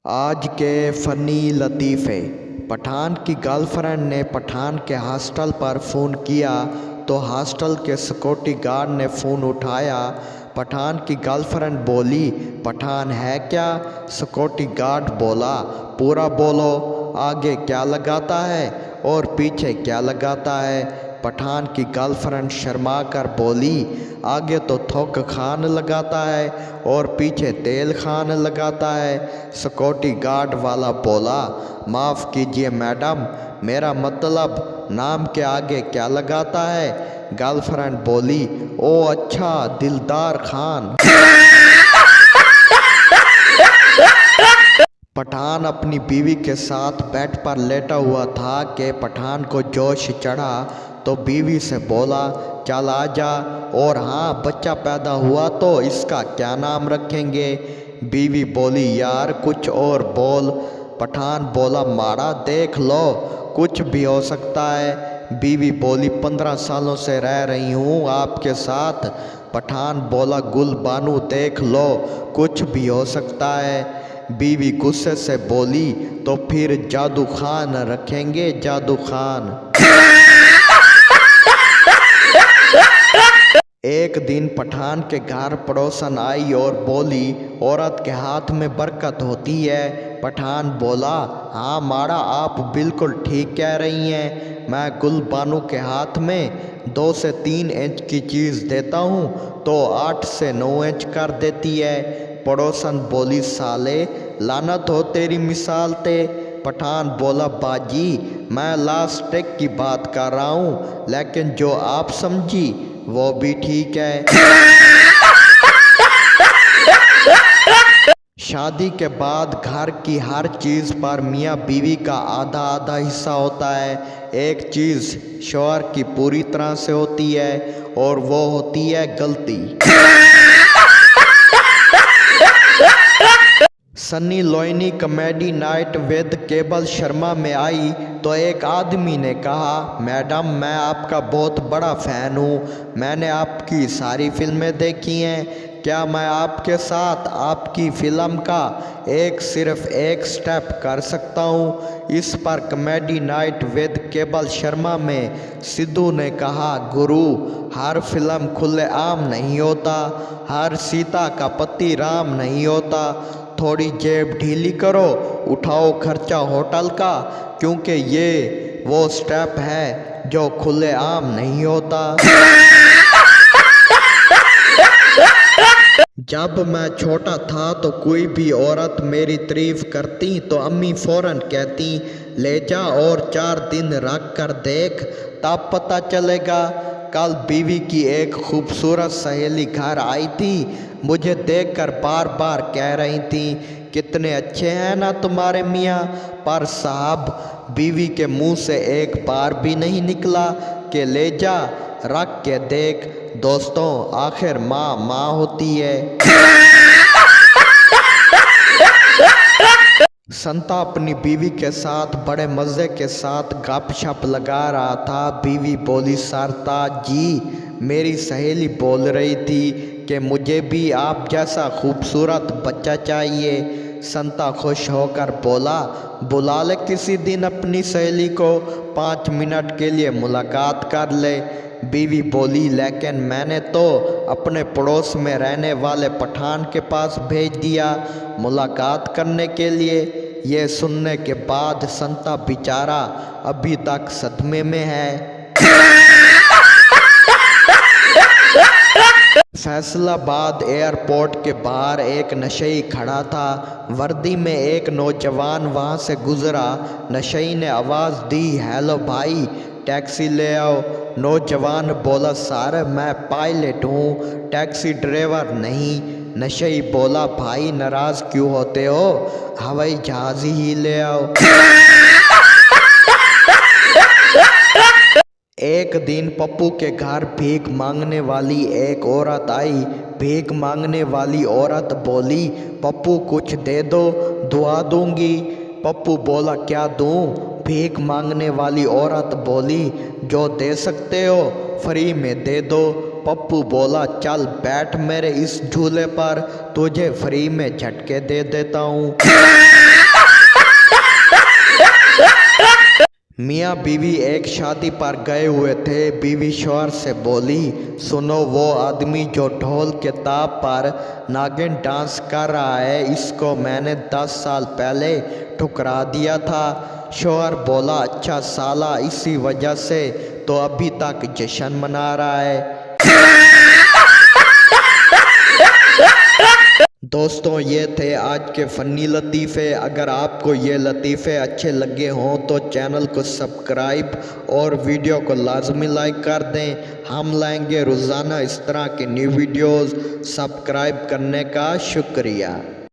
आज के फ़नी लतीफ़े। पठान की गर्लफ्रेंड ने पठान के हॉस्टल पर फ़ोन किया तो हॉस्टल के सिक्योरिटी गार्ड ने फ़ोन उठाया। पठान की गर्लफ्रेंड बोली, पठान है क्या? सिक्योरिटी गार्ड बोला, पूरा बोलो, आगे क्या लगाता है और पीछे क्या लगाता है? पठान की गर्लफ्रेंड शर्मा कर बोली, आगे तो थोक खान लगाता है और पीछे तेल खान लगाता है। सिक्योरिटी गार्ड वाला बोला, माफ़ कीजिए मैडम, मेरा मतलब नाम के आगे क्या लगाता है? गर्लफ्रेंड बोली, ओ अच्छा, दिलदार खान। पठान अपनी बीवी के साथ बेड पर लेटा हुआ था कि पठान को जोश चढ़ा तो बीवी से बोला, चल आ जा, और हाँ, बच्चा पैदा हुआ तो इसका क्या नाम रखेंगे? बीवी बोली, यार कुछ और बोल। पठान बोला, माड़ा देख लो, कुछ भी हो सकता है। बीवी बोली, 15 सालों से रह रही हूँ आपके साथ। पठान बोला, गुल बानू देख लो, कुछ भी हो सकता है। बीवी गुस्से से बोली, तो फिर जादू खान रखेंगे, जादू खान। एक दिन पठान के घर पड़ोसन आई और बोली, औरत के हाथ में बरकत होती है। पठान बोला, हाँ माड़ा, आप बिल्कुल ठीक कह रही हैं। मैं गुल बानू के हाथ में 2 से 3 इंच की चीज़ देता हूँ तो 8 से 9 इंच कर देती है। पड़ोसन बोली, साले लानत हो तेरी मिसाल ते। पठान बोला, बाजी, मैं लास्ट टेक की बात कर रहा हूँ, लेकिन जो आप समझी वो भी ठीक है। शादी के बाद घर की हर चीज़ पर मियाँ बीवी का आधा आधा हिस्सा होता है। एक चीज़ शौहर की पूरी तरह से होती है और वो होती है गलती। Sunny Leone comedy night with cable Sharma में आई तो एक आदमी ने कहा, मैडम मैं आपका बहुत बड़ा फ़ैन हूँ, मैंने आपकी सारी फिल्में देखी हैं, क्या मैं आपके साथ आपकी फ़िल्म का सिर्फ एक स्टेप कर सकता हूँ? इस पर comedy night with cable Sharma में सिद्धू ने कहा, गुरु, हर फिल्म खुलेआम नहीं होता, हर सीता का पति राम नहीं होता, थोड़ी जेब ढीली करो, उठाओ खर्चा होटल का, क्योंकि ये वो स्टेप है जो खुलेआम नहीं होता। जब मैं छोटा था तो कोई भी औरत मेरी तारीफ करती तो अम्मी फौरन कहती, ले जा और 4 दिन रख कर देख, तब पता चलेगा। कल बीवी की एक खूबसूरत सहेली घर आई थी, मुझे देखकर बार बार कह रही थी, कितने अच्छे हैं ना तुम्हारे मियाँ। पर साहब, बीवी के मुंह से एक बार भी नहीं निकला कि ले जा रख के देख। दोस्तों, आखिर माँ माँ होती है। संता अपनी बीवी के साथ बड़े मज़े के साथ गपशप लगा रहा था। बीवी बोली, सरताज जी, मेरी सहेली बोल रही थी कि मुझे भी आप जैसा खूबसूरत बच्चा चाहिए। संता खुश होकर बोला, बुला ले किसी दिन अपनी सहेली को, 5 मिनट के लिए मुलाकात कर ले। बीवी बोली, लेकिन मैंने तो अपने पड़ोस में रहने वाले पठान के पास भेज दिया मुलाकात करने के लिए। ये सुनने के बाद संता बेचारा अभी तक सदमे में है। फैसलाबाद एयरपोर्ट के बाहर एक नशई खड़ा था। वर्दी में एक नौजवान वहां से गुजरा। नशई ने आवाज़ दी, हेलो भाई, टैक्सी ले आओ। नौजवान बोला, सर मैं पायलट हूँ, टैक्सी ड्राइवर नहीं। नशई बोला, भाई नाराज़ क्यों होते हो, हवाई जहाज़ ही ले आओ। एक दिन पप्पू के घर भीख मांगने वाली एक औरत आई। भीख मांगने वाली औरत बोली, पप्पू कुछ दे दो, दुआ दूंगी। पप्पू बोला, क्या दूं? भीख मांगने वाली औरत बोली, जो दे सकते हो फ्री में दे दो। पप्पू बोला, चल बैठ मेरे इस झूले पर, तुझे फ्री में झटके दे देता हूँ। मियाँ बीवी एक शादी पर गए हुए थे। बीवी शौहर से बोली, सुनो, वो आदमी जो ढोल के ताप पर नागिन डांस कर रहा है, इसको मैंने 10 साल पहले ठुकरा दिया था। शौहर बोला, अच्छा साला, इसी वजह से तो अभी तक जश्न मना रहा है। दोस्तों, ये थे आज के फ़नी लतीफ़े। अगर आपको ये लतीफ़े अच्छे लगे हों तो चैनल को सब्सक्राइब और वीडियो को लाजमी लाइक कर दें। हम लाएंगे रोज़ाना इस तरह की न्यू वीडियोस। सब्सक्राइब करने का शुक्रिया।